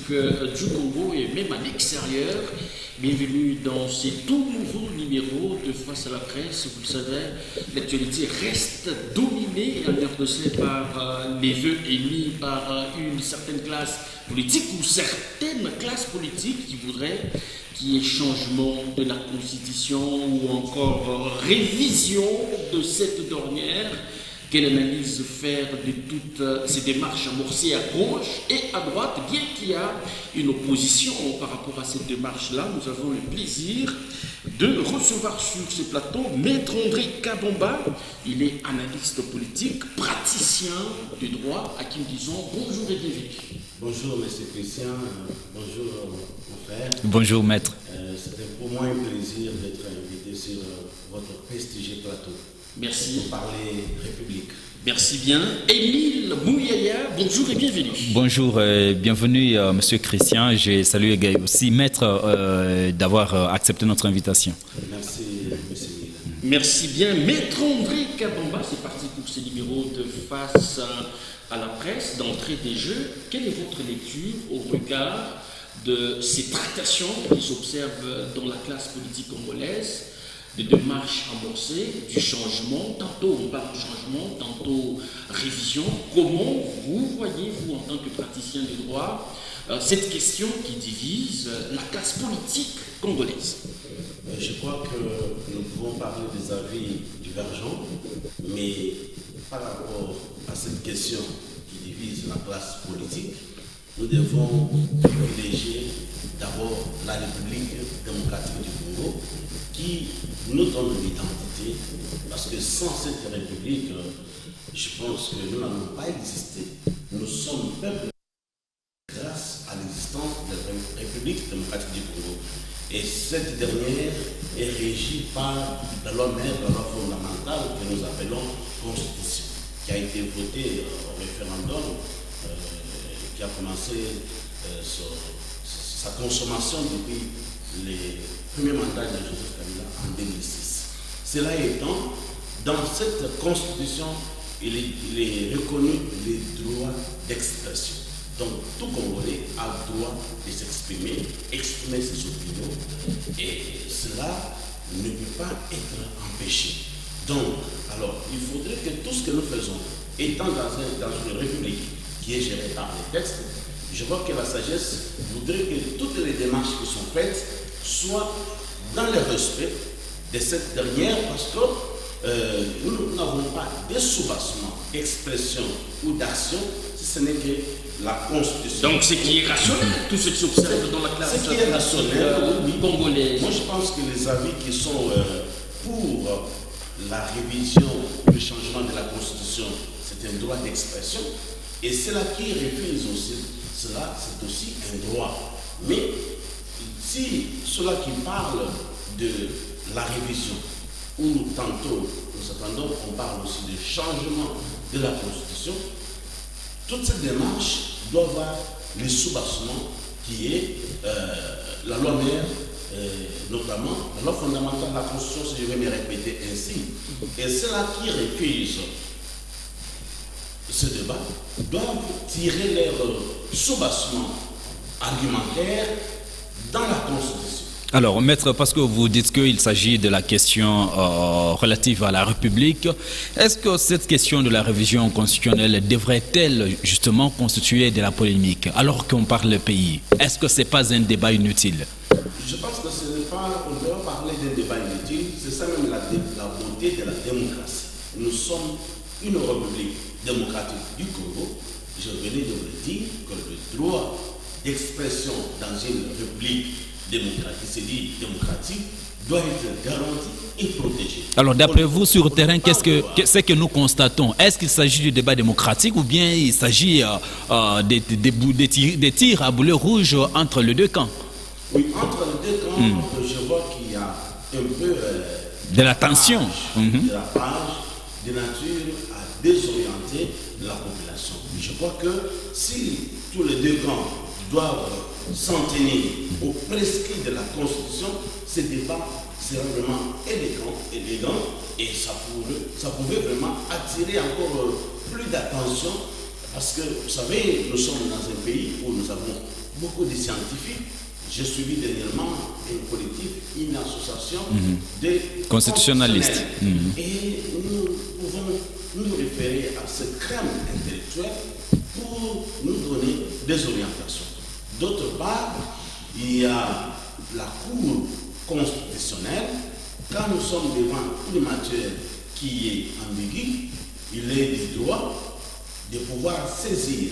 du Congo et même à l'extérieur. Bienvenue dans ces tout nouveaux numéros de Face à la presse. Vous le savez, l'actualité reste dominée en RDC par les vœux émis par une certaine classe politique ou certaines classes politiques qui voudraient qu'il y ait changement de la Constitution ou encore révision de cette dernière. Quelle analyse faire de toutes ces démarches amorcées à gauche et à droite? Bien qu'il y a une opposition par rapport à cette démarche-là, nous avons le plaisir de recevoir sur ce plateau Maître André Kabomba. Il est analyste politique, praticien du droit, à qui nous disons bonjour et bienvenue. Bonjour M. Christian, bonjour mon frère. Bonjour Maître. C'était pour moi un plaisir d'être invité sur votre prestigieux plateau. Merci. Pour parler République. Merci bien. Émile Mouyaya, bonjour et bienvenue. Bonjour et bienvenue Monsieur Christian. Je salue aussi Maître d'avoir accepté notre invitation. Merci Monsieur Émile. Merci bien. Maître André Kabomba, c'est parti pour ce numéro de Face à la presse, d'entrée des jeux. Quelle est votre lecture au regard de ces tractations qui s'observent dans la classe politique congolaise, des démarches amorcées, du changement, tantôt on parle de changement, tantôt révision? Comment vous voyez-vous en tant que praticien du droit cette question qui divise la classe politique congolaise? Je crois que nous pouvons parler des avis divergents, mais par rapport à cette question qui divise la classe politique, nous devons privilégier d'abord la République démocratique du Congo qui nous donne l'identité, parce que sans cette République, je pense que nous n'avons pas existé. Nous sommes peuple grâce à l'existence de la République démocratique du Congo. Et cette dernière est régie par la loi mère, la loi fondamentale que nous appelons Constitution, qui a été votée au référendum, qui a commencé sa consommation depuis les premiers mandats de Joseph Kabila en 2006. Cela étant, dans cette constitution, il est reconnu les droits d'expression. Donc, tout Congolais a le droit de s'exprimer, exprimer ses opinions, et cela ne peut pas être empêché. Donc, alors, il faudrait que tout ce que nous faisons, étant dans une république qui est gérée par les textes, je vois que la sagesse voudrait que toutes les démarches qui sont faites soient dans le respect de cette dernière, parce que nous n'avons pas de soubassement d'expression ou d'action, si ce n'est que la Constitution. Donc, ce qui est rationnel, tout ce qui s'observe dans la classe ce qui est rationnel, oui, congolaise. Moi, je pense que les avis qui sont pour la révision ou le changement de la Constitution, c'est un droit d'expression. Et cela qui refuse aussi cela, c'est aussi un droit. Mais si cela qui parle de la révision, ou tantôt, nous attendons qu'on parle aussi de changement de la Constitution, toute cette démarche doit avoir le soubassement qui est la loi mère, notamment la loi fondamentale de la Constitution, si je vais me répéter ainsi. Et ceux-là qui refusent ce débat doivent tirer leur soubassement argumentaire dans la Constitution. Alors, Maître, parce que vous dites qu'il s'agit de la question relative à la République, est-ce que cette question de la révision constitutionnelle devrait-elle justement constituer de la polémique alors qu'on parle le pays? Est-ce que ce n'est pas un débat inutile? Je pense que ce n'est pas, on doit parler d'un débat inutile, c'est ça même la beauté de la démocratie. Nous sommes une république démocratique du Congo. Je venais de vous dire que le droit d'expression dans une république démocratique, c'est dit démocratique, doit être garanti et protégé. Alors d'après vous, sur le terrain, qu'est-ce que nous constatons? Est-ce qu'il s'agit du débat démocratique ou bien il s'agit des tirs à boulet rouge entre les deux camps? Oui, entre les deux camps, je vois qu'il y a un peu de la tension, de la page, de nature à désorienter la population. Je crois que si tous les deux camps doivent s'en tenir au prescrit de la Constitution, ce débat sera vraiment élégant, et ça pouvait vraiment attirer encore plus d'attention, parce que, vous savez, nous sommes dans un pays où nous avons beaucoup de scientifiques. J'ai suivi dernièrement un collectif, une association de constitutionnalistes. Et nous pouvons nous référer à ce crème intellectuel pour nous donner des orientations. D'autre part, il y a la Cour constitutionnelle. Quand nous sommes devant une matière qui est ambiguë, il est du droit de pouvoir saisir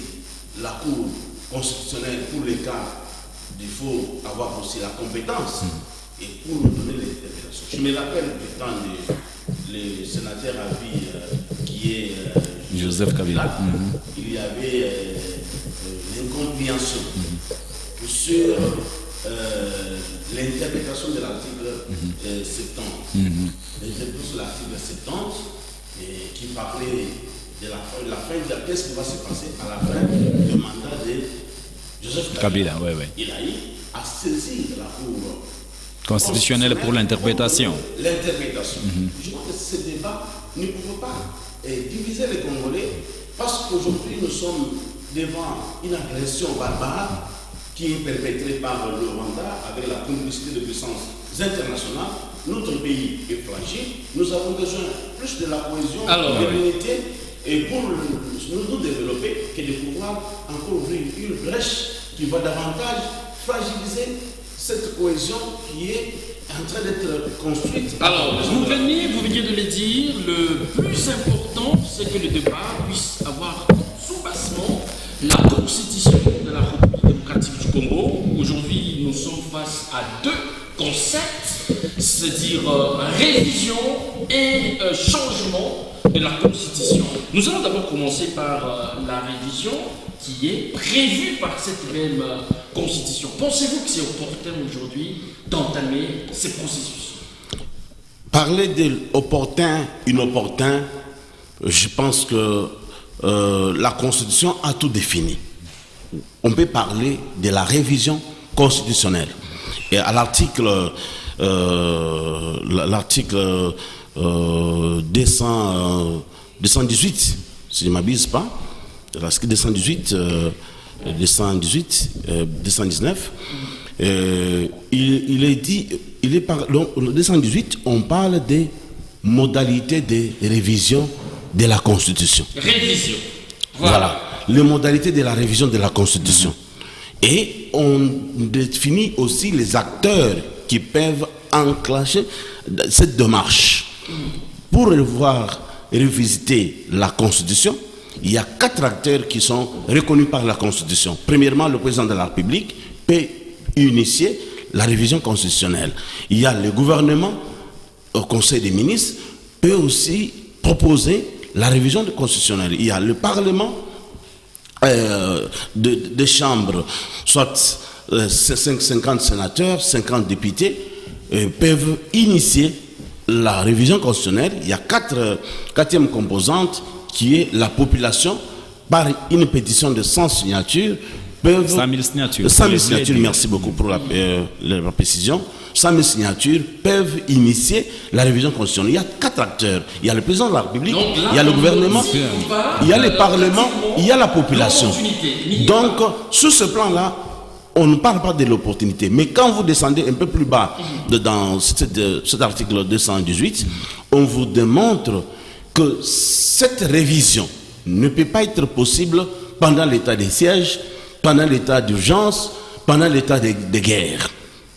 la Cour constitutionnelle pour les cas il faut avoir aussi la compétence et pour nous donner l'interprétation. Je me rappelle du temps du sénateur à vie qui est Joseph Kabila. Il y avait l'incompréhension sur l'interprétation de l'article 70. L'interprétation de l'article 70 qui parlait de la fin de qu'est-ce qui va se passer à la fin du mandat de Joseph Kabila. Il a eu à saisir la Cour constitutionnelle pour l'interprétation. L'interprétation. Je crois que ce débat ne peut pas diviser les Congolais parce qu'aujourd'hui nous sommes devant une agression barbare qui est perpétrée par le Rwanda avec la complicité de puissances internationales. Notre pays est fragile. Nous avons besoin plus de la cohésion, de l'unité et pour nous développer que de pouvoir encore ouvrir une brèche qui va davantage fragiliser cette cohésion qui est en train d'être construite. Alors, vous veniez de le dire, le plus important, c'est que le débat puisse avoir sous-bassement la constitution de la République démocratique du Congo. Aujourd'hui, nous sommes face à deux concepts, c'est-à-dire révision et changement de la constitution. Nous allons d'abord commencer par la révision qui est prévue par cette même constitution. Pensez-vous que c'est opportun aujourd'hui d'entamer ces processus? Parler d'opportun, inopportun, je pense que la constitution a tout défini. On peut parler de la révision constitutionnelle. Et à l'article 218, si je ne m'abuse pas, l'article 218, 219, il est dit, le 218, on parle des modalités de révision de la Constitution. Révision. Voilà, les modalités de la révision de la Constitution. Et on définit aussi les acteurs qui peuvent enclencher cette démarche. Pour pouvoir revisiter la Constitution, il y a 4 acteurs qui sont reconnus par la Constitution. Premièrement, le président de la République peut initier la révision constitutionnelle. Il y a le gouvernement, au Conseil des ministres, peut aussi proposer la révision constitutionnelle. Il y a le Parlement, des chambres, soit 50 sénateurs, 50 députés, peuvent initier la révision constitutionnelle. Il y a quatrième composante qui est la population, par une pétition de 100 signatures, peuvent... 100 000 signatures. 100 000 signatures, merci beaucoup pour la précision. 100 000 signatures peuvent initier la révision constitutionnelle. Il y a 4 acteurs. Il y a le président de la République, il y a le gouvernement, il y a le Parlement, il y a la population. Donc, sur ce plan-là, on ne parle pas de l'opportunité. Mais quand vous descendez un peu plus bas dans cet article 218, on vous démontre que cette révision ne peut pas être possible pendant l'état de siège, pendant l'état d'urgence, pendant l'état de guerre.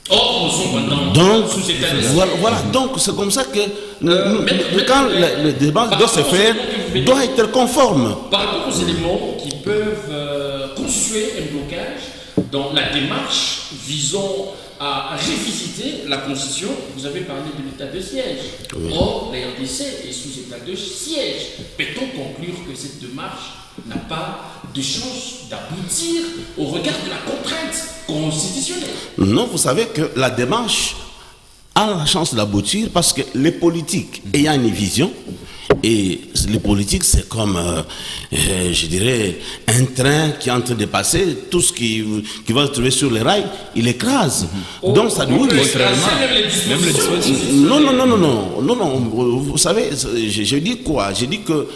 Or, nous sommes maintenant donc, sous état de siège. Voilà, donc c'est comme ça que quand le débat doit se faire, doit être conforme. Par rapport aux éléments qui peuvent constituer un blocage dans la démarche visant à revisiter la Constitution, vous avez parlé de l'état de siège. Oui. Or, la RDC est sous état de siège. Peut-on conclure que cette démarche n'a pas de chance d'aboutir au regard de la contrainte constitutionnelle? Non, vous savez que la démarche a la chance d'aboutir parce que les politiques ayant une vision, et les politiques c'est comme, je dirais, un train qui est en train de passer, tout ce qui va se trouver sur les rails, il écrase. Donc ça doit même les dispositifs. Non, vous savez, je dis quoi? Je dis que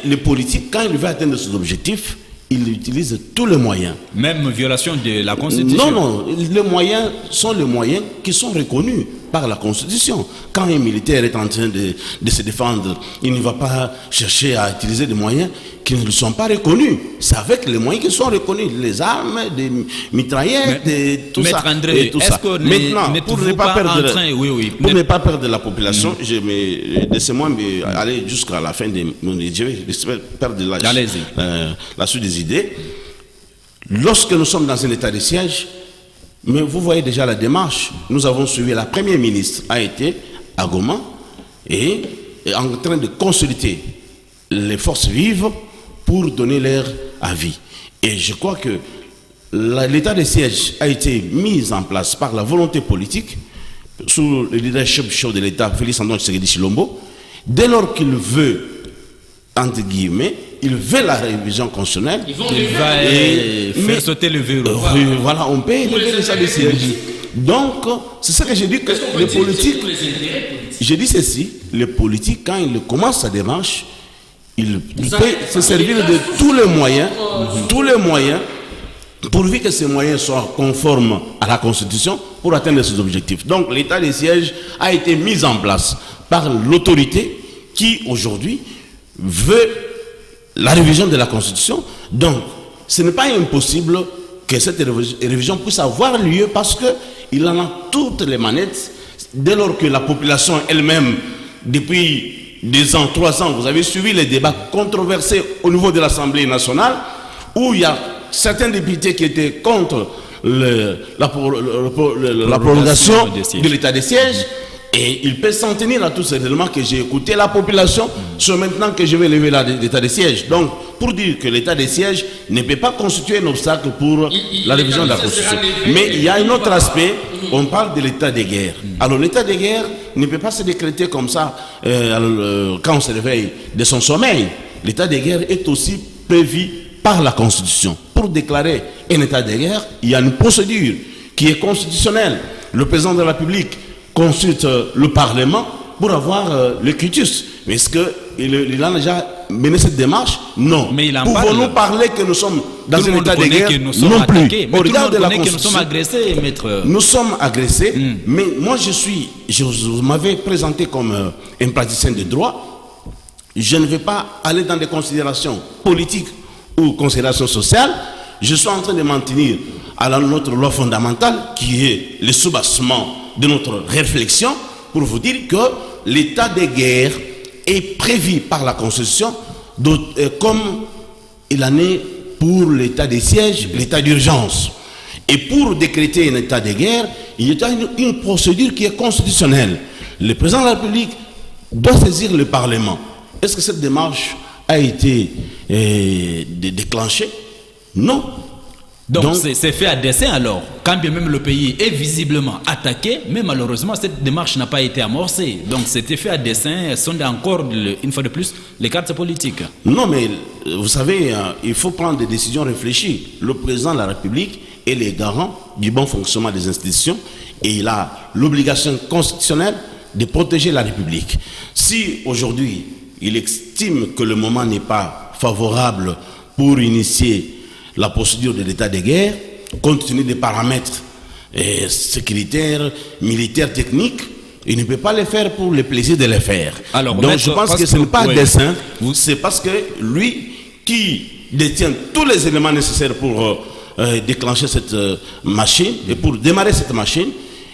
les politiques, quand ils veulent atteindre ces objectifs, il utilise tous les moyens. Même violation de la Constitution. Non, les moyens sont les moyens qui sont reconnus par la Constitution. Quand un militaire est en train de se défendre, il ne va pas chercher à utiliser des moyens qui ne sont pas reconnus. C'est avec les moyens qui sont reconnus, les armes, des mitraillettes, tout ça. André, Maintenant, pour ne pas perdre la population, laissez-moi aller jusqu'à la fin de mon idée. Je vais perdre la suite des idées. Lorsque nous sommes dans un état de siège, mais vous voyez déjà la démarche. Nous avons suivi, la première ministre a été à Goma et est en train de consulter les forces vives pour donner leur avis. Et je crois que l'état de siège a été mis en place par la volonté politique sous le leadership chef de l'État, Félix Antoine Tshisekedi Tshilombo. Dès lors qu'il veut, entre guillemets, il veut la révision constitutionnelle. Il va faire sauter le verrou. Voilà, on peut élever l'état de siège. Donc, c'est ça que j'ai dit que les politiques. J'ai dit ceci, les politiques, quand ils commencent sa démarche, ils peuvent se servir de tous les moyens, pourvu que ces moyens soient conformes à la Constitution pour atteindre ces objectifs. Donc, l'état de siège a été mis en place par l'autorité qui, aujourd'hui, veut la révision de la Constitution. Donc, ce n'est pas impossible que cette révision puisse avoir lieu parce qu'il en a toutes les manettes. Dès lors que la population elle-même, depuis 2 ans, 3 ans, vous avez suivi les débats controversés au niveau de l'Assemblée nationale, où il y a certains députés qui étaient contre la prolongation de l'état de siège. Et il peut s'en tenir à tous ces éléments que j'ai écouté la population. C'est maintenant que je vais lever l'état de siège. Donc, pour dire que l'état de siège ne peut pas constituer un obstacle pour la révision de la Constitution. Mais il y a un autre aspect, on parle de l'état de guerre. Alors, l'état de guerre ne peut pas se décréter comme ça quand on se réveille de son sommeil. L'état de guerre est aussi prévu par la Constitution. Pour déclarer un état de guerre, il y a une procédure qui est constitutionnelle. Le président de la République consulte le Parlement pour avoir le quitus. Mais est-ce qu'il a déjà mené cette démarche? Non. Mais il en Pouvons-nous parler que nous sommes dans un état de guerre? Non plus. Mais regarde la Constitution. Que nous sommes agressés, maître. Nous sommes agressés, mais moi vous m'avez présenté comme un praticien de droit. Je ne vais pas aller dans des considérations politiques ou considérations sociales. Je suis en train de m'en tenir à notre loi fondamentale qui est le soubassement de notre réflexion pour vous dire que l'état de guerre est prévu par la Constitution comme il en est pour l'état de siège, l'état d'urgence. Et pour décréter un état de guerre, il y a une procédure qui est constitutionnelle. Le président de la République doit saisir le Parlement. Est-ce que cette démarche a été déclenchée? Non. Donc c'est fait à dessein alors, quand bien même le pays est visiblement attaqué, mais malheureusement cette démarche n'a pas été amorcée. Donc c'était fait à dessein, sondent encore une fois de plus les cartes politiques. Non mais vous savez, il faut prendre des décisions réfléchies. Le président de la République est le garant du bon fonctionnement des institutions et il a l'obligation constitutionnelle de protéger la République. Si aujourd'hui il estime que le moment n'est pas favorable pour initier la procédure de l'état de guerre, compte tenu des paramètres sécuritaires, militaires, techniques, il ne peut pas le faire pour le plaisir de le faire. Alors, donc je pense que ce n'est pas un dessein, c'est parce que lui qui détient tous les éléments nécessaires pour déclencher cette machine et pour démarrer cette machine,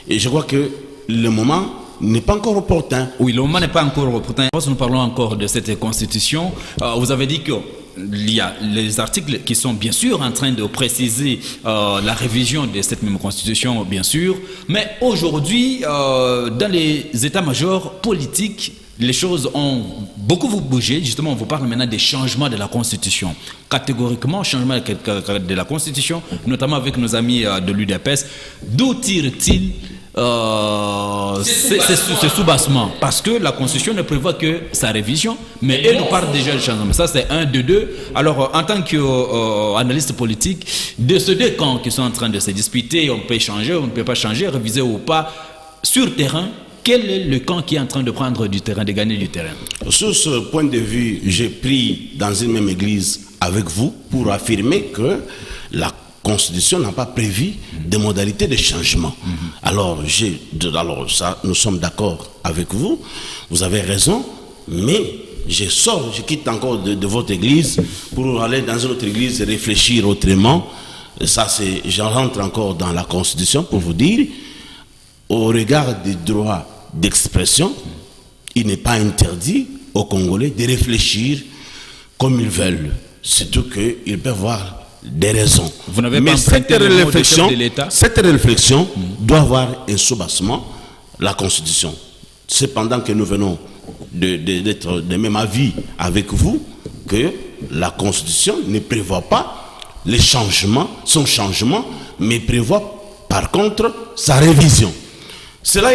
et je crois que le moment n'est pas encore opportun. Oui, le moment n'est pas encore opportun. Nous parlons encore de cette constitution. Vous avez dit que il y a les articles qui sont bien sûr en train de préciser la révision de cette même constitution, bien sûr. Mais aujourd'hui, dans les états-majors politiques, les choses ont beaucoup bougé. Justement, on vous parle maintenant des changements de la Constitution. Catégoriquement, changement de la Constitution, notamment avec nos amis de l'UDPS. D'où tire-t-il ce soubassement? Parce que la Constitution ne prévoit que sa révision, mais elle nous parle déjà de changement. Ça, c'est 1, 2, 2. Alors, en tant qu'analyste politique, de ces deux camps qui sont en train de se disputer, on peut changer, on ne peut pas changer, réviser ou pas, sur terrain, quel est le camp qui est en train de prendre du terrain, de gagner du terrain? Sur ce point de vue, j'ai pris dans une même église avec vous pour affirmer que la Constitution n'a pas prévu des modalités de changement. Alors, ça, nous sommes d'accord avec vous, vous avez raison, mais je quitte encore de votre église pour aller dans une autre église et réfléchir autrement. Ça, j'en rentre encore dans la Constitution pour vous dire, au regard des droits d'expression, il n'est pas interdit aux Congolais de réfléchir comme ils veulent, surtout qu'ils peuvent voir des raisons. Vous n'avez Mais pas cette emprunté le mot du chef de l'État? Cette réflexion doit avoir un soubassement, la Constitution. Cependant que nous venons d'être de même avis avec vous, que la Constitution ne prévoit pas son changement, mais prévoit par contre sa révision. Cela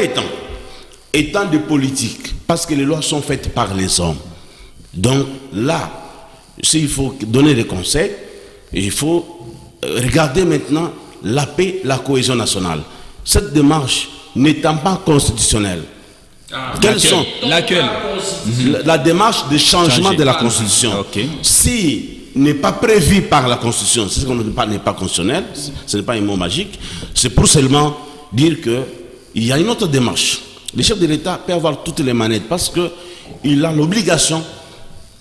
étant de politique, parce que les lois sont faites par les hommes. Donc là, s'il faut donner des conseils, il faut regarder maintenant la paix, la cohésion nationale. Cette démarche n'étant pas constitutionnelle, la démarche de changement de la Constitution, si n'est pas prévu par la Constitution, c'est ce qu'on ne dit pas n'est pas constitutionnel, ce n'est pas un mot magique, c'est pour seulement dire qu'il y a une autre démarche. Le chef de l'État peut avoir toutes les manettes parce qu'il a l'obligation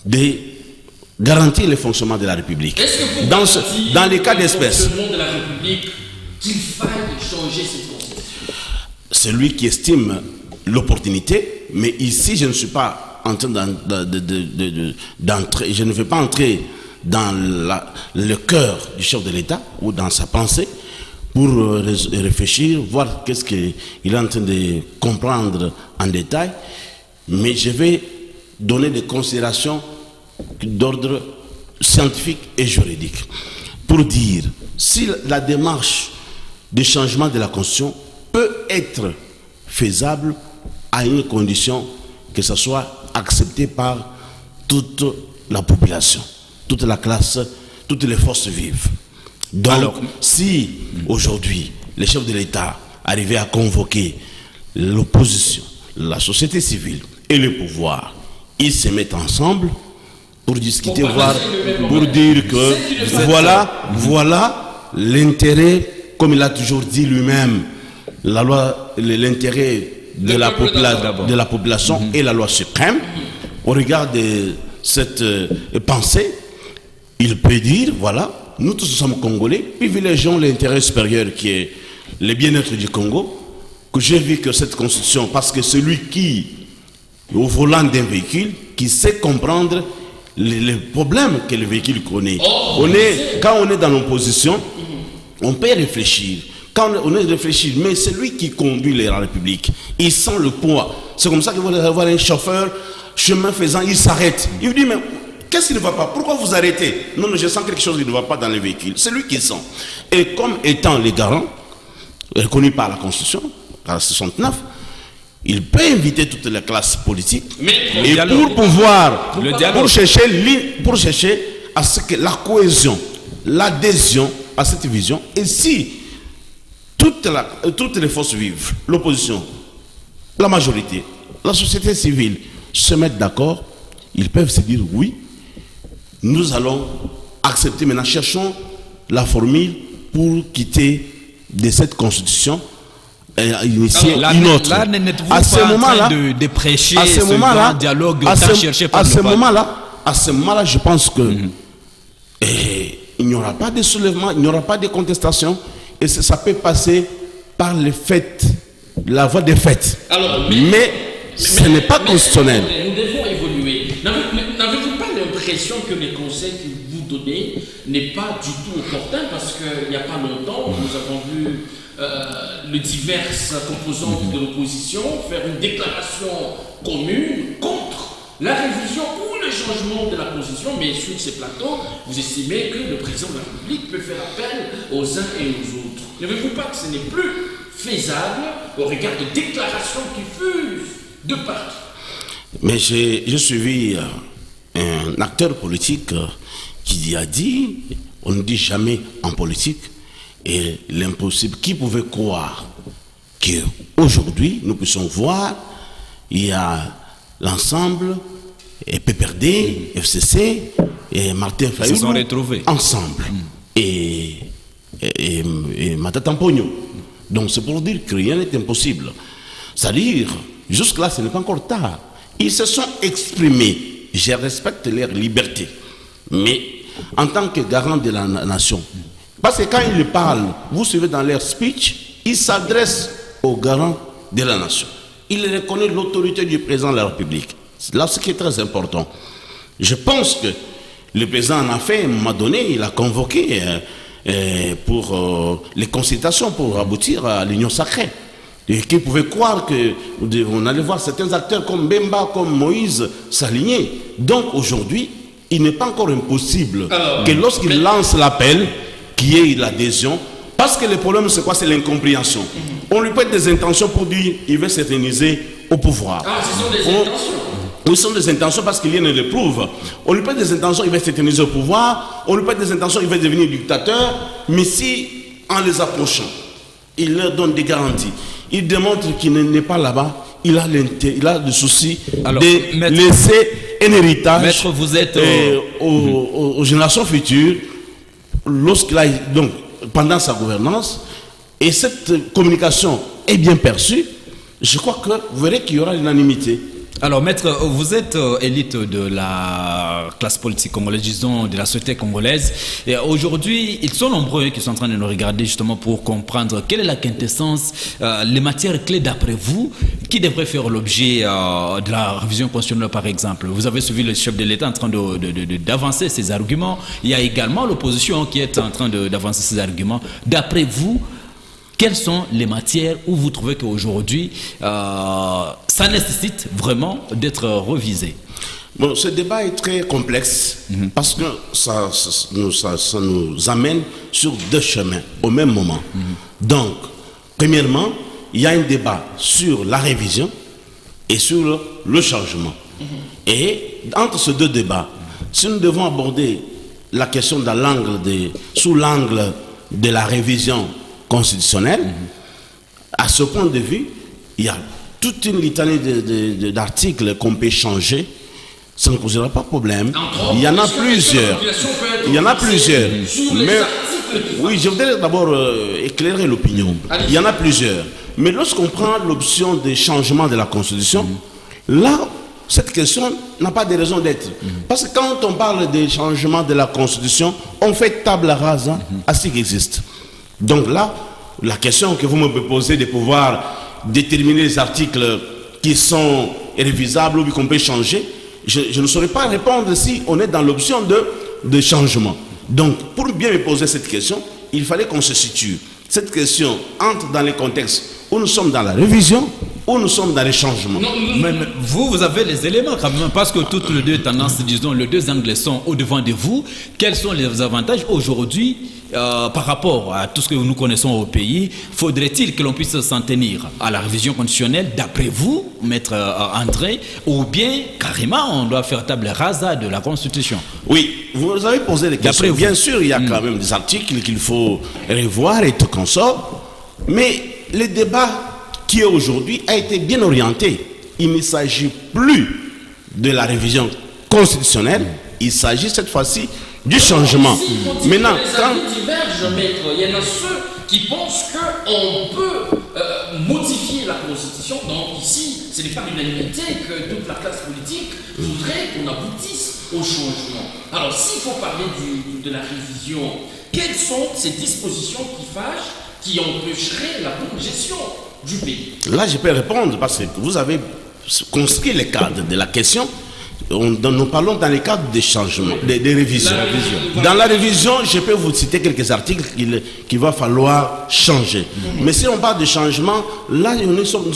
de garantir le fonctionnement de la République. Dans les cas d'espèce, de la République qu'il faille changer cette Constitution? C'est lui qui estime l'opportunité, mais ici je ne suis pas en train d'entrer, je ne vais pas entrer dans le cœur du chef de l'État ou dans sa pensée pour réfléchir, voir qu'est-ce qu'il est en train de comprendre en détail, mais je vais donner des considérations d'ordre scientifique et juridique pour dire si la démarche de changement de la Constitution peut être faisable à une condition que ce soit accepté par toute la population, toute la classe, toutes les forces vives. Donc, alors, si aujourd'hui les chefs de l'État arrivaient à convoquer l'opposition, la société civile et le pouvoir, ils se mettent ensemble pour discuter, pour dire que voilà l'intérêt, comme il a toujours dit lui-même, la loi, l'intérêt de la population est la loi suprême. Au regard de cette pensée, il peut dire, voilà, nous tous sommes Congolais, privilégions l'intérêt supérieur qui est le bien-être du Congo, que j'ai vu que cette constitution, parce que celui qui, au volant d'un véhicule, qui sait comprendre les problèmes que le véhicule connaît. Quand on est dans l'opposition, on peut réfléchir. Quand on est réfléchi, mais c'est lui qui conduit la République. Il sent le poids. C'est comme ça que vous allez avoir un chauffeur, chemin faisant, il s'arrête. Il vous dit, mais qu'est-ce qui ne va pas? Pourquoi vous arrêtez? Non, je sens quelque chose qui ne va pas dans le véhicule. C'est lui qui sent. Et comme étant les garants, reconnus par la Constitution, par la 69, il peut inviter toutes les classes politiques et pour pouvoir, pour chercher à ce que la cohésion, l'adhésion à cette vision, et si toutes les forces vives, l'opposition, la majorité, la société civile se mettent d'accord, ils peuvent se dire oui, nous allons accepter maintenant, cherchons la formule pour quitter de cette constitution et initier une autre. Là, n'êtes-vous pas en train de prêcher ce grand dialogue cherché par à ce moment-là, je pense que il n'y aura pas de soulèvement, il n'y aura pas de contestation, et ça peut passer par les faits, la voie des faits. Mais ce n'est pas constitutionnel. Nous devons évoluer. N'avez-vous pas l'impression que les conseils que vous donnez n'est pas du tout opportun, parce qu'il n'y a pas longtemps, nous avons vu les diverses composantes de l'opposition faire une déclaration commune contre la révision ou le changement de la Constitution, mais sur ces plateaux, vous estimez que le président de la République peut faire appel aux uns et aux autres. Ne voyez-vous pas que ce n'est plus faisable au regard de déclarations qui fusent de partout? Mais j'ai suivi un acteur politique qui a dit, on ne dit jamais en politique, et l'impossible, qui pouvait croire qu'aujourd'hui, nous puissions voir, il y a l'ensemble, et PPRD, FCC, et Martin Fayulu se sont retrouvés ensemble. Et Matata Mpogno. Donc c'est pour dire que rien n'est impossible. C'est-à-dire, jusque-là, ce n'est pas encore tard. Ils se sont exprimés. Je respecte leur liberté. Mais en tant que garant de la nation, parce que quand ils parlent, vous suivez dans leur speech, ils s'adressent aux garants de la nation. Ils reconnaissent l'autorité du président de la République. C'est là ce qui est très important. Je pense que le président en a fait, à un moment donné, il a convoqué pour les consultations pour aboutir à l'union sacrée. Et qui pouvait croire qu'on allait voir certains acteurs comme Bemba, comme Moïse s'aligner. Donc aujourd'hui, il n'est pas encore impossible que lorsqu'il lance l'appel, qu'il y ait l'adhésion, parce que le problème c'est quoi? C'est l'incompréhension. On lui prête des intentions pour dire qu'il veut s'éterniser au pouvoir. Ah, ce sont des intentions. Oui, ce sont des intentions parce qu'il y en a le prouve. On lui prête des intentions, il va s'éterniser au pouvoir. On lui prête des intentions, il va devenir dictateur. Mais si, en les approchant, il leur donne des garanties, il démontre qu'il n'est pas là-bas, il a le souci de laisser un héritage Maître, vous êtes aux générations futures, lorsqu'il a, donc, pendant sa gouvernance, et cette communication est bien perçue, je crois que vous verrez qu'il y aura l'unanimité. Alors, maître, vous êtes élite de la classe politique congolaise, disons, de la société congolaise. Et aujourd'hui, ils sont nombreux qui sont en train de nous regarder justement pour comprendre quelle est la quintessence, les matières clés d'après vous, qui devraient faire l'objet de la révision constitutionnelle, par exemple. Vous avez suivi le chef de l'État en train d'avancer ses arguments. Il y a également l'opposition qui est en train d'avancer ses arguments. D'après vous, quelles sont les matières où vous trouvez qu'aujourd'hui, ça nécessite vraiment d'être revisé? Bon, ce débat est très complexe parce que ça nous amène sur deux chemins au même moment. Donc, premièrement, il y a un débat sur la révision et sur le changement. Et entre ces deux débats, si nous devons aborder la question sous l'angle de la révision constitutionnelle, à ce point de vue, il y a toute une litanie d'articles qu'on peut changer, ça ne posera pas de problème. Il y en a plusieurs. Il y en a plusieurs. Mais, oui, je voudrais d'abord éclairer l'opinion. Il y en a plusieurs. Mais lorsqu'on prend l'option des changements de la Constitution, là, cette question n'a pas de raison d'être. Parce que quand on parle des changements de la Constitution, on fait table rase à ce qui existe. Donc là, la question que vous me posez de pouvoir déterminer les articles qui sont révisables ou qu'on peut changer, je ne saurais pas répondre si on est dans l'option de changement. Donc, pour bien me poser cette question, il fallait qu'on se situe. Cette question entre dans les contextes où nous sommes dans la révision, où nous sommes dans les changements. Mais vous avez les éléments quand même, parce que toutes les deux tendances, disons, les deux angles sont au-devant de vous. Quels sont les avantages aujourd'hui par rapport à tout ce que nous connaissons au pays? Faudrait-il que l'on puisse s'en tenir à la révision constitutionnelle, d'après vous, maître André, ou bien carrément on doit faire table rase de la Constitution? Oui, vous avez posé des questions. Bien sûr, il y a quand même des articles qu'il faut revoir et tout consort, mais le débat qui est aujourd'hui a été bien orienté. Il ne s'agit plus de la révision constitutionnelle, il s'agit cette fois-ci du changement. Maintenant, quand divergent, maître, il y en a ceux qui pensent qu'on peut modifier la Constitution. Donc ici, ce n'est pas l'unanimité que toute la classe politique voudrait qu'on aboutisse au changement. Alors s'il faut parler de la révision, quelles sont ces dispositions qui fâchent, qui empêcheraient la bonne gestion du pays? Là, je peux répondre parce que vous avez construit le cadre de la question. Nous parlons dans le cadre des changements, des révisions. Dans la révision, je peux vous citer quelques articles qu'il va falloir changer. Mais si on parle de changement, là, nous sommes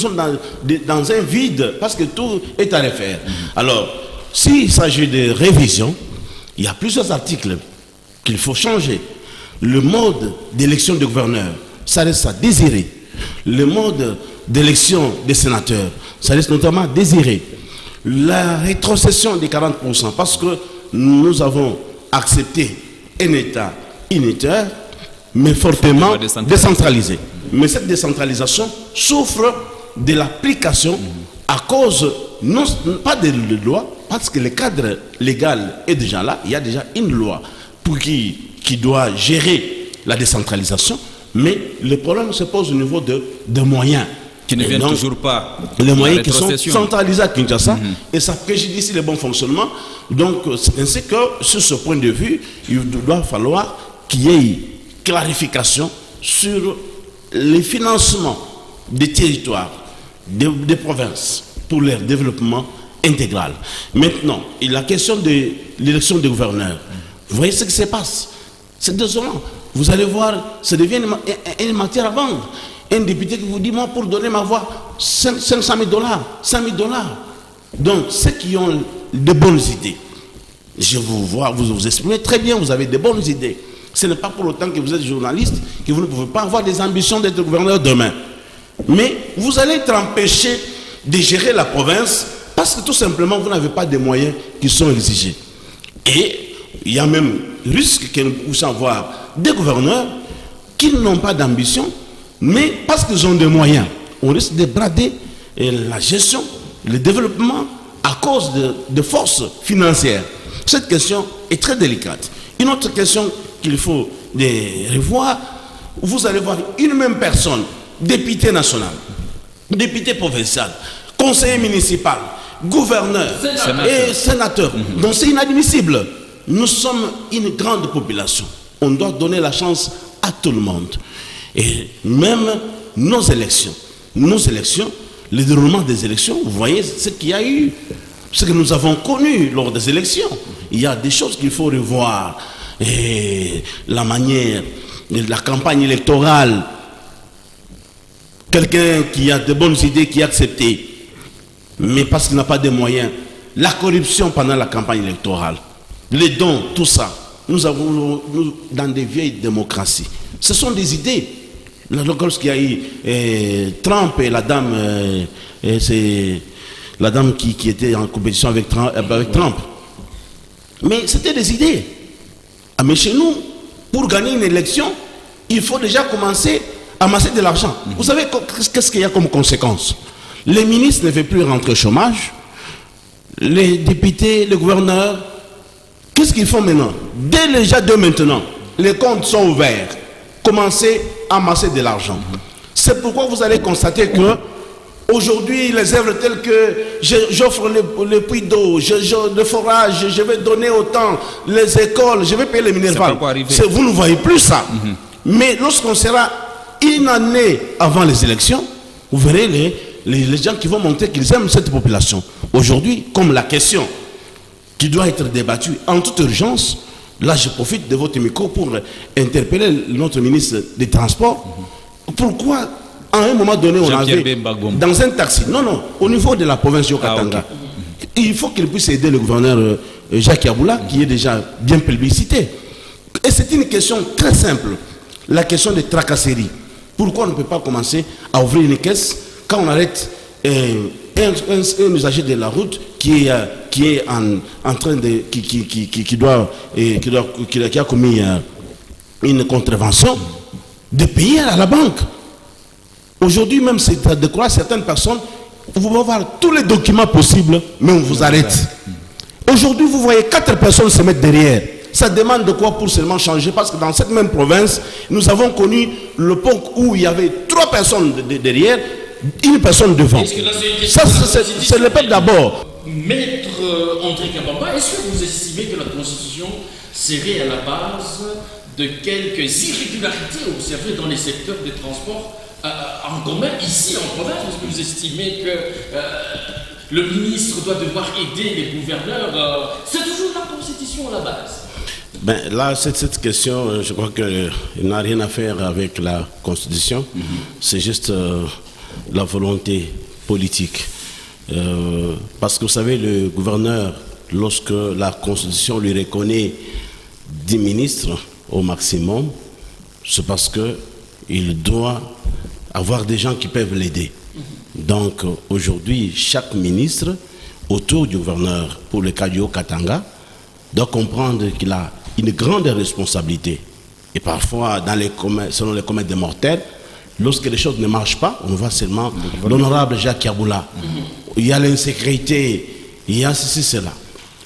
dans un vide parce que tout est à refaire. Alors, s'il s'agit de révision, il y a plusieurs articles qu'il faut changer. Le mode d'élection des gouverneurs, ça reste à désirer. Le mode d'élection des sénateurs, ça reste notamment désiré. La rétrocession des 40%, parce que nous avons accepté un État unitaire, mais fortement décentralisé. Mais cette décentralisation souffre de l'application à cause, non pas des lois, parce que le cadre légal est déjà là, il y a déjà une loi qui doit gérer la décentralisation, mais le problème se pose au niveau de moyens. Qui ne viennent toujours pas. Les moyens qui sont centralisés à Kinshasa, et ça préjudicie le bon fonctionnement. Donc, c'est ainsi que, sur ce point de vue, il doit falloir qu'il y ait clarification sur les financements des territoires, des provinces, pour leur développement intégral. Maintenant, la question de l'élection des gouverneurs, vous voyez ce qui se passe. C'est désolant. Vous allez voir, ça devient une matière à vendre. Un député qui vous dit, moi, pour donner ma voix, 500 000 $, 100 000 $. Donc, ceux qui ont de bonnes idées, je vous vois, vous exprimez très bien, vous avez de bonnes idées. Ce n'est pas pour autant que vous êtes journaliste que vous ne pouvez pas avoir des ambitions d'être gouverneur demain. Mais vous allez être empêché de gérer la province parce que tout simplement, vous n'avez pas de moyens qui sont exigés. Et il y a même risque que nous puissions avoir des gouverneurs qui n'ont pas d'ambition, mais parce qu'ils ont des moyens, on risque de brader la gestion, le développement à cause de forces financières. Cette question est très délicate. Une autre question qu'il faut revoir, vous allez voir une même personne, député national, député provincial, conseiller municipal, gouverneur et sénateur. Donc c'est inadmissible. Nous sommes une grande population. On doit donner la chance à tout le monde. Et même nos élections, le déroulement des élections, vous voyez ce qu'il y a eu, ce que nous avons connu lors des élections. Il y a des choses qu'il faut revoir. Et la manière, la campagne électorale, quelqu'un qui a de bonnes idées, qui a accepté, mais parce qu'il n'a pas de moyens, la corruption pendant la campagne électorale, les dons, tout ça, nous avons dans des vieilles démocraties. Ce sont des idées. Lorsqu'il y a eu Trump et la dame, c'est la dame qui était en compétition avec Trump. Mais c'était des idées. Ah, mais chez nous, pour gagner une élection, il faut déjà commencer à amasser de l'argent. Vous savez qu'est-ce qu'il y a comme conséquence? Les ministres ne veulent plus rentrer au chômage. Les députés, les gouverneurs, qu'est-ce qu'ils font maintenant? Dès maintenant, les comptes sont ouverts. Commencez à amasser de l'argent. C'est pourquoi vous allez constater que aujourd'hui, les œuvres telles que j'offre le puits d'eau, le forage, je vais donner autant, les écoles, je vais payer les minérales. Vous ne voyez plus ça. Mais lorsqu'on sera une année avant les élections, vous verrez les gens qui vont montrer qu'ils aiment cette population. Aujourd'hui, comme la question qui doit être débattue en toute urgence, là je profite de votre micro pour interpeller notre ministre des Transports. Pourquoi à un moment donné on avait dans un taxi, non, au niveau de la province de Katanga, il faut qu'il puisse aider le gouverneur Jacques Yaboula qui est déjà bien publicité. Et c'est une question très simple, la question des tracasseries. Pourquoi on ne peut pas commencer à ouvrir une caisse quand on arrête un usager de la route qui est en train de qui a commis une contravention, de payer à la banque. Aujourd'hui même, c'est de croire certaines personnes, vous pouvez avoir tous les documents possibles, mais on vous arrête. Aujourd'hui, vous voyez 4 personnes se mettre derrière. Ça demande de quoi pour seulement changer? Parce que dans cette même province, nous avons connu le pont où il y avait 3 personnes derrière, une personne devant. Ça, c'est le peuple d'abord. Maître André Kabamba, est-ce que vous estimez que la Constitution serait à la base de quelques irrégularités observées dans les secteurs des transports en commun ici en province? Est-ce que vous estimez que le ministre doit devoir aider les gouverneurs? C'est toujours la Constitution à la base. Ben, là, cette question, je crois qu'elle n'a rien à faire avec la Constitution. C'est juste la volonté politique. Parce que vous savez, le gouverneur, lorsque la Constitution lui reconnaît 10 ministres au maximum, c'est parce qu'il doit avoir des gens qui peuvent l'aider. Donc aujourd'hui, chaque ministre autour du gouverneur, pour le cas du Haut-Katanga, doit comprendre qu'il a une grande responsabilité. Et parfois, selon les communs des mortels, lorsque les choses ne marchent pas, on voit seulement l'honorable Jacques Yaboula. Il y a l'insécurité, il y a ceci, cela.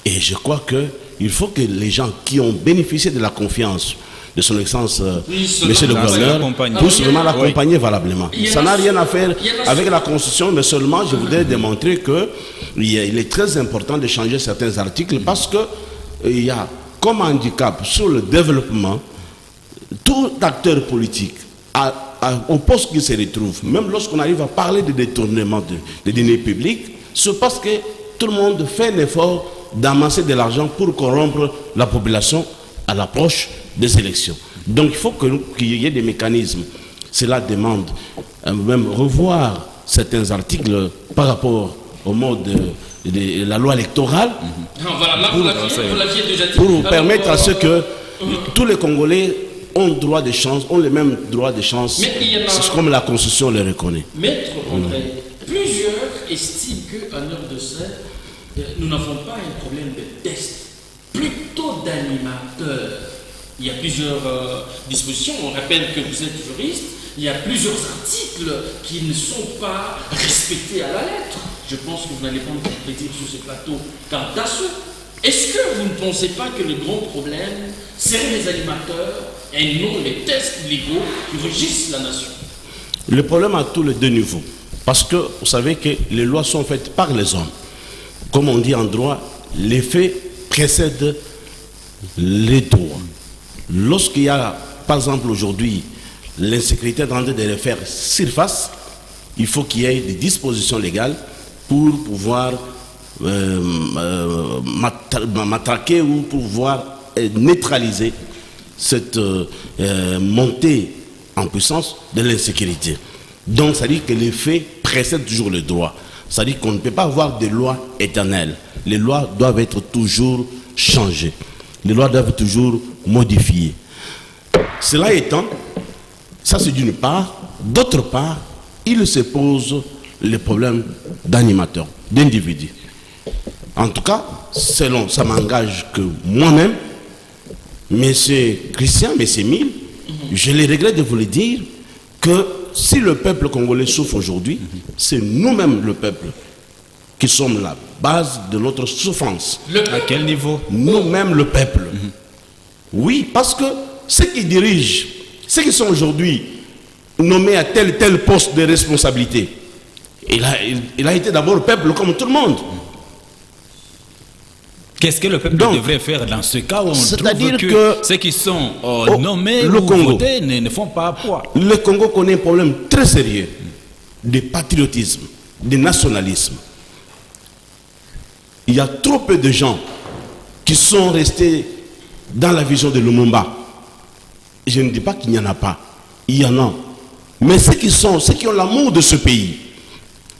Et je crois qu'il faut que les gens qui ont bénéficié de la confiance de son excellence, monsieur le gouverneur, puissent vraiment l'accompagner valablement. Ça n'a rien à faire avec la Constitution, mais seulement je voudrais démontrer qu'il est très important de changer certains articles parce qu'il y a comme handicap sur le développement, tout acteur politique, au poste qu'il se retrouve, même lorsqu'on arrive à parler de détournement de deniers publics, c'est parce que tout le monde fait l'effort d'amasser de l'argent pour corrompre la population à l'approche des élections. Donc il faut qu'il y ait des mécanismes. Cela demande même revoir certains articles par rapport au mode de la loi électorale pour permettre à ce que tous les Congolais ont droit de chance, ont les mêmes droits de chance, comme la Constitution le reconnaît. Maître André, plusieurs estiment qu'en heure de ça, nous n'avons pas un problème de test, plutôt d'animateur. Il y a plusieurs dispositions, on rappelle que vous êtes juriste, il y a plusieurs articles qui ne sont pas respectés à la lettre. Je pense que vous n'allez pas me faire plaisir sur ce plateau quant à ceux. Est-ce que vous ne pensez pas que le grand problème, c'est les animateurs et non les tests légaux qui régissent la nation? Le problème à tous les deux niveaux, parce que vous savez que les lois sont faites par les hommes. Comme on dit en droit, les faits précèdent les droits. Lorsqu'il y a, par exemple aujourd'hui, l'insécurité en train de refaire surface, il faut qu'il y ait des dispositions légales pour pouvoir matraquer ou pour pouvoir neutraliser cette montée en puissance de l'insécurité. Donc, ça dit que les faits précèdent toujours le droit. Ça dit qu'on ne peut pas avoir des lois éternelles. Les lois doivent être toujours changées. Les lois doivent être toujours modifiées. Cela étant, ça c'est d'une part. D'autre part, il se pose le problème d'animateurs, d'individus. En tout cas, selon, ça m'engage que moi-même, M. Christian, M. Mille, je les regrette de vous le dire, que si le peuple congolais souffre aujourd'hui, c'est nous-mêmes le peuple qui sommes la base de notre souffrance. À quel niveau? Nous-mêmes le peuple. Oui, parce que ceux qui dirigent, ceux qui sont aujourd'hui nommés à tel poste de responsabilité, il a été d'abord le peuple comme tout le monde. Qu'est-ce que le peuple devrait faire dans ce cas où on trouve que ceux qui sont nommés ou votés ne font pas poids? Le Congo connaît un problème très sérieux de patriotisme, de nationalisme. Il y a trop peu de gens qui sont restés dans la vision de Lumumba. Je ne dis pas qu'il n'y en a pas, il y en a. Mais ceux qui ont l'amour de ce pays,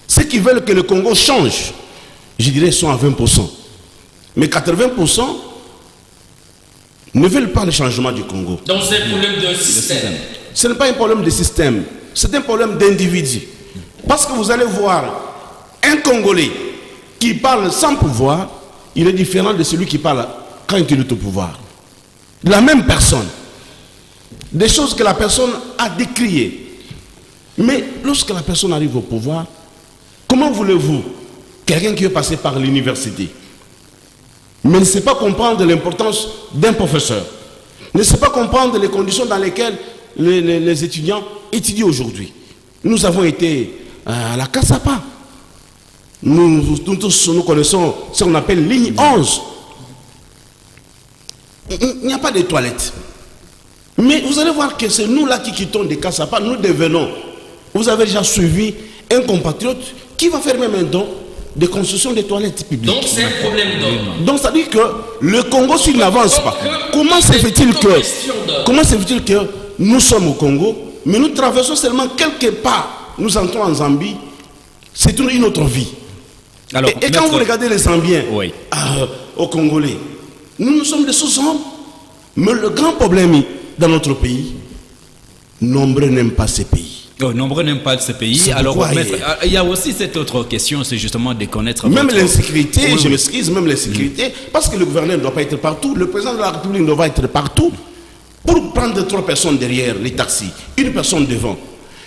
ceux qui veulent que le Congo change, je dirais sont à 20%. Mais 80% ne veulent pas le changement du Congo. Donc c'est un problème de système. Ce n'est pas un problème de système, c'est un problème d'individu. Parce que vous allez voir un Congolais qui parle sans pouvoir, il est différent de celui qui parle quand il est au pouvoir. La même personne. Des choses que la personne a décriées. Mais lorsque la personne arrive au pouvoir, comment voulez-vous quelqu'un qui est passé par l'université, mais ne sait pas comprendre l'importance d'un professeur, ne sait pas comprendre les conditions dans lesquelles les étudiants étudient aujourd'hui. Nous avons été à la Kassapa. Nous tous nous connaissons ce qu'on appelle ligne 11. Il n'y a pas de toilettes. Mais vous allez voir que c'est nous là qui quittons des Kassapa, nous devenons. Vous avez déjà suivi un compatriote qui va faire même un don de construction des toilettes publiques. Donc c'est un problème d'homme. Donc ça dit que le Congo, s'il n'avance pas, comment se fait-il que nous sommes au Congo, mais nous traversons seulement quelque part, nous entrons en Zambie, c'est une autre vie. Alors, et quand vous regardez les Zambiens au Congolais, nous sommes des sous-hommes. Mais le grand problème dans notre pays, nombreux n'aiment pas ces pays. Nombreux n'aiment pas ce pays. Alors, il y a aussi cette autre question, c'est justement de connaître... Même l'insécurité, je m'excuse, même l'insécurité, parce que le gouverneur ne doit pas être partout, le président de la République ne doit pas être partout, pour prendre 3 personnes derrière les taxis, une personne devant.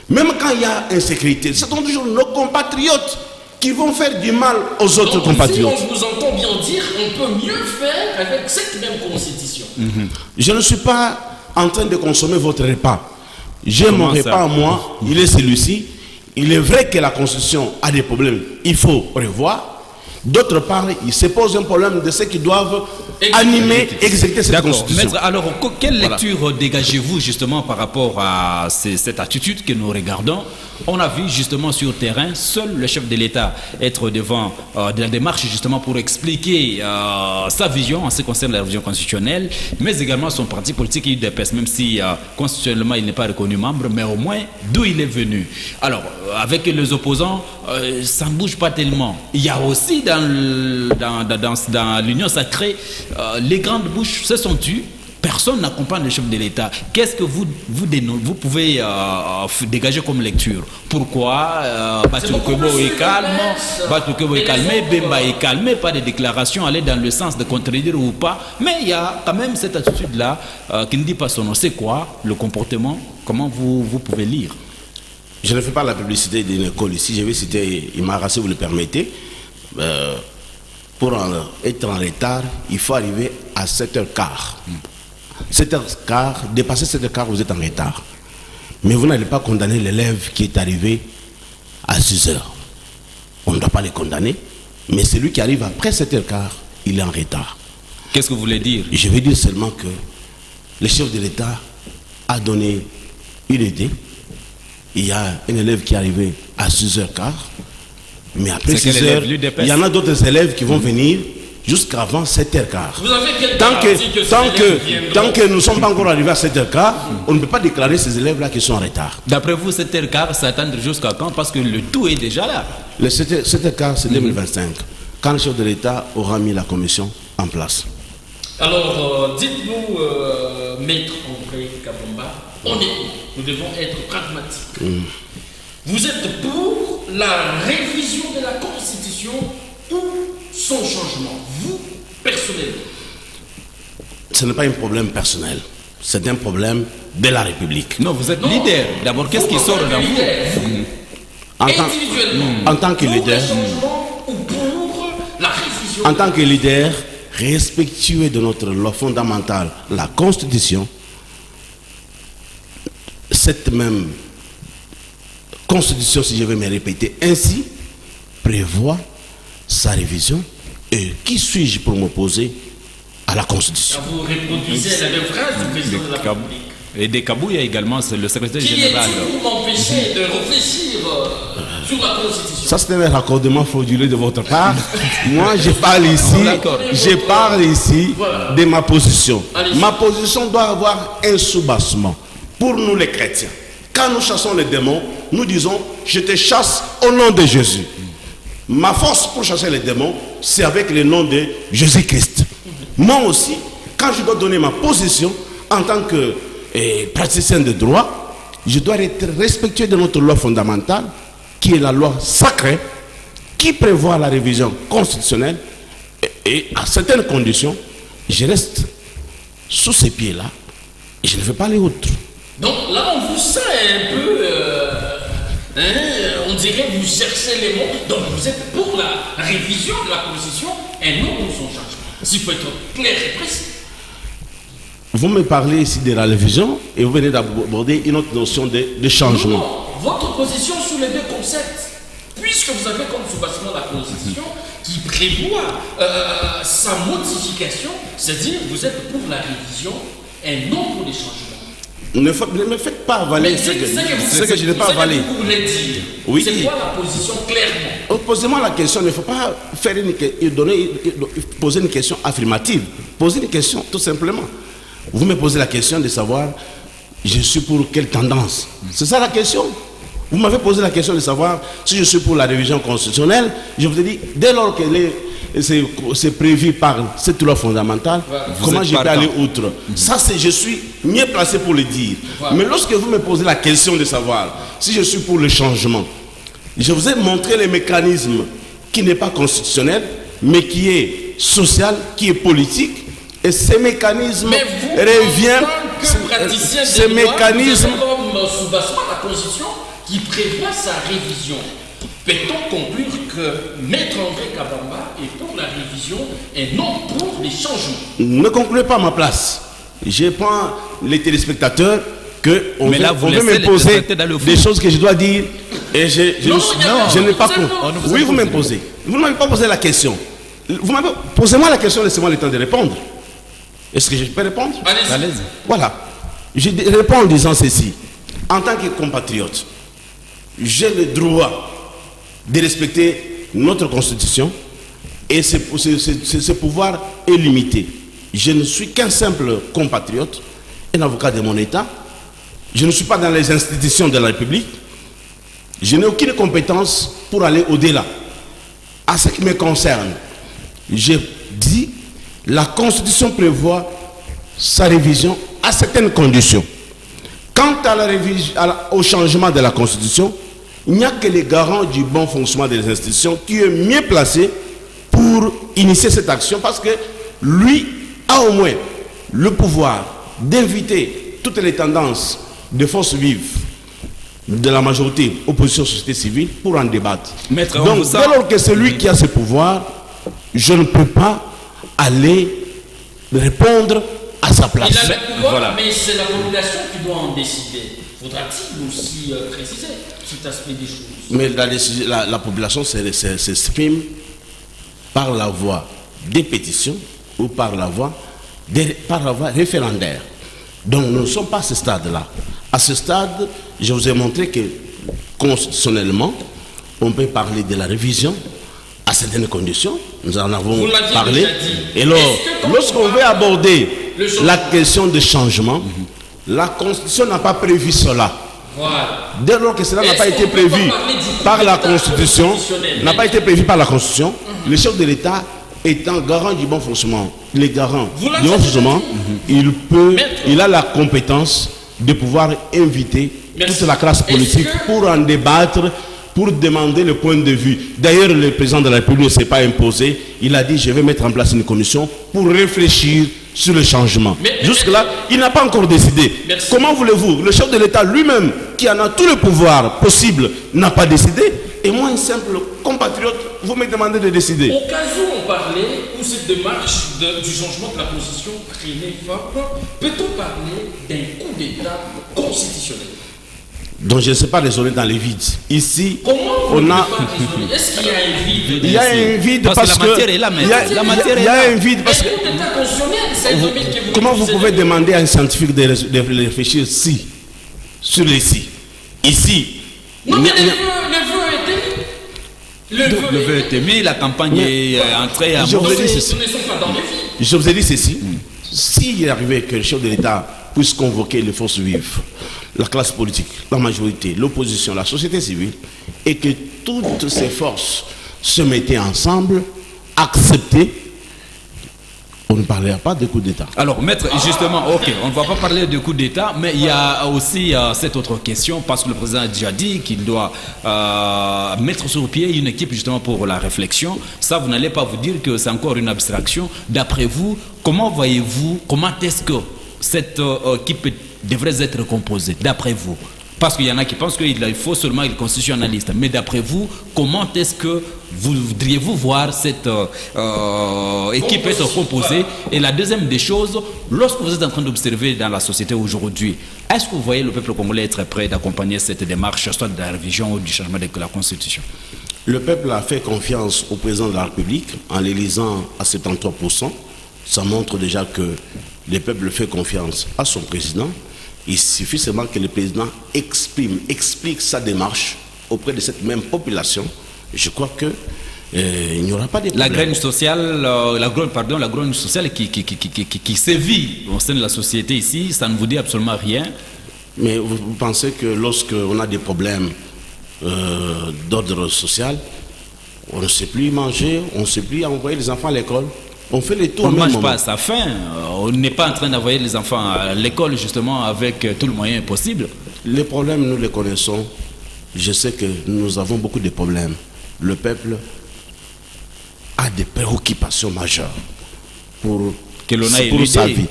Même quand il y a insécurité, ce sont toujours nos compatriotes qui vont faire du mal aux autres Donc, compatriotes. si on vous entend bien dire, on peut mieux faire avec cette même constitution. Je ne suis pas en train de consommer votre repas. J'ai Comment mon repas ça? à moi, il est celui-ci. Il est vrai que la Constitution a des problèmes, il faut revoir. D'autre part, il se pose un problème de ceux qui doivent animer, exécuter cette D'accord. Constitution. Maître, alors, quelle Voilà. lecture dégagez-vous justement par rapport à cette attitude que nous regardons? On a vu justement sur le terrain, seul le chef de l'État être devant de la démarche justement pour expliquer sa vision en ce qui concerne la révision constitutionnelle, mais également son parti politique UDPS, même si constitutionnellement il n'est pas reconnu membre, mais au moins d'où il est venu. Alors, avec les opposants, ça ne bouge pas tellement. Il y a aussi dans l'Union sacrée, les grandes bouches se sont tues. Personne n'accompagne le chef de l'État. Qu'est-ce que vous pouvez dégager comme lecture? Pourquoi Batoukebo est calme, Batoukebo est calmé, Bemba est calmé, pas de déclaration, aller dans le sens de contredire ou pas. Mais il y a quand même cette attitude-là qui ne dit pas son nom. C'est quoi le comportement? Comment vous pouvez lire? Je ne fais pas la publicité d'une école ici. Je vais citer Imara, si vous le permettez. Pour être en retard, il faut arriver à 7h15. 7h15, dépasser 7h15, vous êtes en retard. Mais vous n'allez pas condamner l'élève qui est arrivé à 6h. On ne doit pas les condamner. Mais celui qui arrive après 7h15, il est en retard. Qu'est-ce que vous voulez dire? Je veux dire seulement que le chef de l'État a donné une idée. Il y a un élève qui est arrivé à 6h15. Mais après 6 heures, il y en a d'autres élèves qui vont venir jusqu'avant 7h15. Vous avez quelle Tant garantie que ces élèves viendront? tant que nous ne sommes pas encore arrivés à 7h15, on ne peut pas déclarer ces élèves-là qui sont en retard. D'après vous, 7h15, s'attendre jusqu'à quand? Parce que le tout est déjà là. Le 7h15, c'est 2025, quand le chef de l'État aura mis la commission en place. Alors, dites-nous, Maître André Kabomba, honnêtement, nous devons être pragmatiques. Vous êtes pour la révision de la Constitution ou son changement, vous, personnellement? Ce n'est pas un problème personnel, c'est un problème de la République. Non, vous êtes leader. D'abord, qu'est-ce qui sort dans vous? Individuellement, En tant que pour leader, le changement ou pour la révision? en tant que leader respectueux de notre loi fondamentale, la Constitution, cette même Constitution, si je vais me répéter ainsi, prévoit sa révision. Et qui suis-je pour m'opposer à la Constitution? Vous reproduisez la même phrase du président de la République. Et des Kabouya également, c'est le secrétaire Qui général. est-il pour m'empêcher de réfléchir sur la Constitution? Ça, c'est un raccordement frauduleux de votre part. Moi, je parle ici de ma position. Ma position doit avoir un soubassement. Pour nous, les chrétiens, quand nous chassons les démons, nous disons, je te chasse au nom de Jésus. Ma force pour chasser les démons, c'est avec le nom de Jésus-Christ. Moi aussi, quand je dois donner ma position en tant que praticien de droit, je dois être respectueux de notre loi fondamentale, qui est la loi sacrée, qui prévoit la révision constitutionnelle, et à certaines conditions, je reste sous ces pieds-là, et je ne veux pas aller outre. Donc là, on vous sent un peu, on dirait vous cherchez les mots. Donc vous êtes pour la révision de la Constitution et non pour son changement. S'il faut être clair et précis. Vous me parlez ici de la révision et vous venez d'aborder une autre notion de changement. Non, votre position sur les deux concepts, puisque vous avez comme soubassement la Constitution qui prévoit sa modification, c'est-à-dire vous êtes pour la révision et non pour les changements. Ne me faites pas avaler ce que je n'ai pas avalé. Vous voulez dire. Oui. C'est quoi la position clairement? Posez-moi la question, il ne faut pas faire poser une question affirmative. Posez une question tout simplement. Vous me posez la question de savoir, je suis pour quelle tendance? C'est ça la question. Vous m'avez posé la question de savoir si je suis pour la révision constitutionnelle. Je vous ai dit, dès lors que c'est prévu par cette loi fondamentale, comment je peux aller outre? Ça, je suis mieux placé pour le dire. Mais lorsque vous me posez la question de savoir si je suis pour le changement, je vous ai montré les mécanismes qui n'est pas constitutionnel, mais qui est social, qui est politique. Et ces mécanismes reviennent. Ces mécanismes comme soubassement la Constitution qui prévoit sa révision. peut-on conclure que Maître André Kabamba est pour la révision et non pour les changements? Ne concluez pas à ma place. Je prends les téléspectateurs que on Mais là, vous veut laissez m'imposer les dans le fond. des choses que je dois dire et je n'ai pas compris. Oui, vous m'imposez. Vous ne m'avez pas posé la question. Posez-moi la question, laissez-moi le temps de répondre. Est-ce que je peux répondre? Allez-y. Voilà. Je réponds en disant ceci. En tant que compatriote, j'ai le droit de respecter notre constitution et ce pouvoir est limité. Je ne suis qu'un simple compatriote, un avocat de mon État. Je ne suis pas dans les institutions de la République. Je n'ai aucune compétence pour aller au-delà. À ce qui me concerne, je dis, la Constitution prévoit sa révision à certaines conditions. Quant à la révision, au changement de la Constitution, il n'y a que les garants du bon fonctionnement des institutions qui est mieux placé pour initier cette action parce que lui a au moins le pouvoir d'inviter toutes les tendances de forces vives de la majorité opposition société civile pour en débattre. Maître, donc dès lors que c'est lui qui a ce pouvoir, je ne peux pas aller répondre à sa place. Il a le pouvoir, mais c'est la population qui doit en décider. Faudra-t-il aussi préciser cet aspect des choses? Mais la population s'exprime par la voie des pétitions ou par la voie référendaire. Donc nous ne sommes pas à ce stade-là. À ce stade, je vous ai montré que constitutionnellement, on peut parler de la révision à certaines conditions. Nous en avons parlé. Et alors, lorsqu'on veut aborder la question de changement, la Constitution n'a pas prévu cela. Voilà. Dès lors que cela n'a pas été prévu par la Constitution, le chef de l'État étant garant du bon fonctionnement, les garants du bon fonctionnement, il a la compétence de pouvoir inviter toute la classe politique pour en débattre, pour demander le point de vue. D'ailleurs, le président de la République ne s'est pas imposé. Il a dit, je vais mettre en place une commission pour réfléchir sur le changement. Jusque-là, il n'a pas encore décidé. Comment voulez-vous? Le chef de l'État lui-même, qui en a tout le pouvoir possible, n'a pas décidé. Et moi, un simple compatriote, vous me demandez de décider. Au cas où on parlait, où cette démarche du changement de la Constitution traînait fort, peut-on parler d'un coup d'État constitutionnel? Donc je ne sais pas raisonner dans les vides. Ici, on a... Est-ce qu'il y a un vide? Il y a un vide parce que... la matière est là, mais il y a un vide parce que... Comment vous pouvez demander à un scientifique de réfléchir sur les si? Ici... Non, mais le vœu était mis, la campagne est entrée à je vous ai dit ceci. Je vous ai dit ceci. S'il est arrivé que le chef de l'État puisse convoquer les forces vives, la classe politique, la majorité, l'opposition, la société civile, et que toutes ces forces se mettaient ensemble, accepter, on ne parlera pas de coup d'État. Alors, maître, justement, ok, on ne va pas parler de coup d'État, mais il y a aussi cette autre question, parce que le président a déjà dit qu'il doit mettre sur pied une équipe justement pour la réflexion. Ça, vous n'allez pas vous dire que c'est encore une abstraction. D'après vous, comment voyez-vous, comment est-ce que cette équipe devrait être composée, d'après vous? Parce qu'il y en a qui pensent qu'il faut seulement une constitutionnaliste. Mais d'après vous, comment est-ce que vous voudriez-vous voir cette équipe être composée? Et la deuxième des choses, lorsque vous êtes en train d'observer dans la société aujourd'hui, est-ce que vous voyez le peuple congolais être prêt d'accompagner cette démarche, soit de la révision ou du changement de la Constitution? Le peuple a fait confiance au président de la République en l'élisant à 73%. Ça montre déjà que le peuple fait confiance à son président. Il suffit seulement que le président explique sa démarche auprès de cette même population. Je crois que il n'y aura pas de problème. La graine sociale, la graine sociale qui sévit au sein de la société ici, ça ne vous dit absolument rien. Mais vous pensez que lorsqu'on a des problèmes d'ordre social, on ne sait plus manger, on ne sait plus envoyer les enfants à l'école? On fait les tours. On ne mange pas à sa faim. On n'est pas en train d'envoyer les enfants à l'école justement avec tout le moyen possible. Les problèmes, nous les connaissons. Je sais que nous avons beaucoup de problèmes. Le peuple a des préoccupations majeures pour sa vie.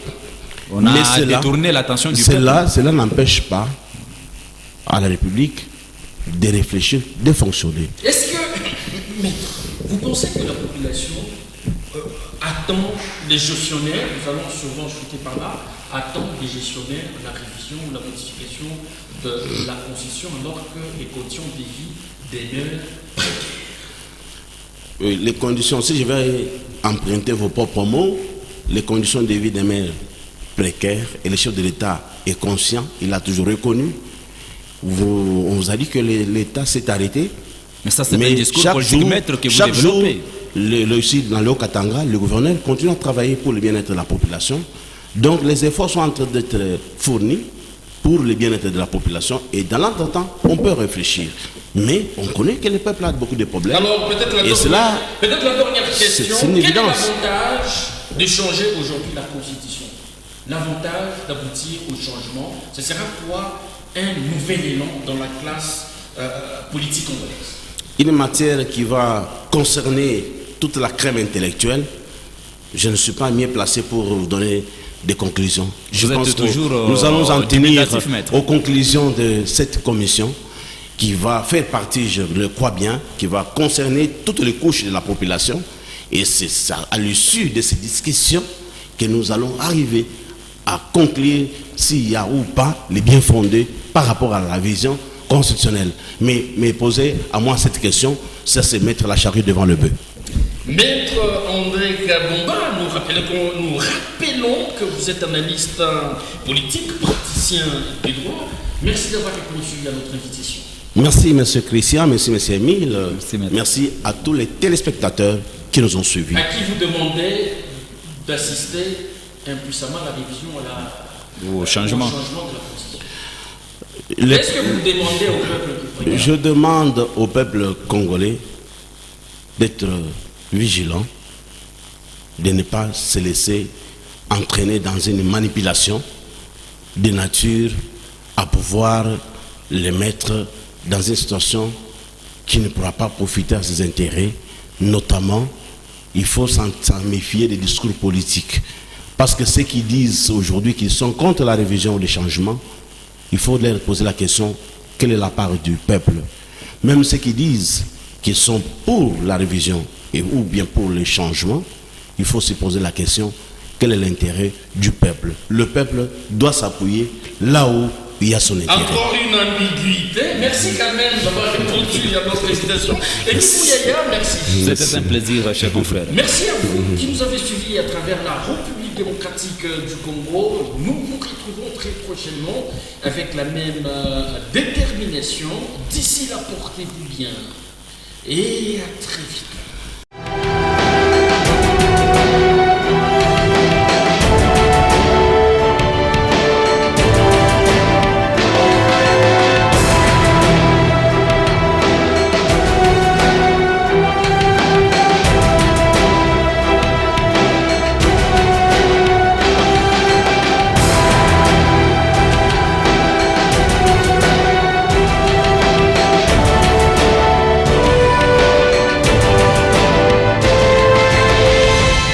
On a détourné l'attention du peuple. Cela n'empêche pas à la République de réfléchir, de fonctionner. Est-ce que, maître, vous pensez que la population attend les gestionnaires, nous allons souvent chuter par là, attend des gestionnaires la révision ou la modification de la Constitution alors que les conditions de vie demeurent précaires? Les conditions, si je vais emprunter vos propres mots, les conditions de vie demeurent précaires et le chef de l'État est conscient, il a toujours reconnu. On vous a dit que l'État s'est arrêté. Mais ça, c'est un discours politique maître que vous développez. Ici, dans le Haut-Katanga, le gouverneur continue à travailler pour le bien-être de la population. Donc, les efforts sont en train d'être fournis pour le bien-être de la population. Et dans l'entretemps, on peut réfléchir. Mais on connaît que le peuple a beaucoup de problèmes. Alors, peut-être la dernière question. Quel est l'avantage de changer aujourd'hui la Constitution? L'avantage d'aboutir au changement, ce sera quoi un nouvel élan dans la classe politique congolaise? Une matière qui va concerner toute la crème intellectuelle, je ne suis pas mieux placé pour vous donner des conclusions. Je pense que nous allons en tenir aux conclusions de cette commission qui va faire partie, je le crois bien, qui va concerner toutes les couches de la population. Et c'est ça, à l'issue de ces discussions que nous allons arriver à conclure s'il y a ou pas les bien fondés par rapport à la vision constitutionnelle. Mais poser à moi cette question, ça c'est mettre la charrue devant le bœuf. Maître André Kabomba, nous rappelons que vous êtes analyste politique, praticien du droit. Merci d'avoir répondu à notre invitation. Merci M. Christian, merci M. Émile, merci à tous les téléspectateurs qui nous ont suivis. À qui vous demandez d'assister impuissamment à la révision au changement de la Constitution. Est-ce que vous demandez au peuple? Je demande au peuple congolais d'être vigilant, de ne pas se laisser entraîner dans une manipulation de nature à pouvoir les mettre dans une situation qui ne pourra pas profiter à ses intérêts. Notamment, il faut s'en méfier des discours politiques. Parce que ceux qui disent aujourd'hui qu'ils sont contre la révision ou les changements, il faut leur poser la question, quelle est la part du peuple? Même ceux qui disent qu'ils sont pour la révision ou bien pour les changements, il faut se poser la question, quel est l'intérêt du peuple? Le peuple doit s'appuyer là où il y a son intérêt. Encore une ambiguïté. Merci quand même d'avoir répondu à notre invitation. Et Yaya, merci. C'était un plaisir, cher confrère. Merci à vous qui nous avez suivis à travers la République démocratique du Congo. Nous vous retrouvons très prochainement avec la même détermination. D'ici là, portez-vous bien. Et à très vite.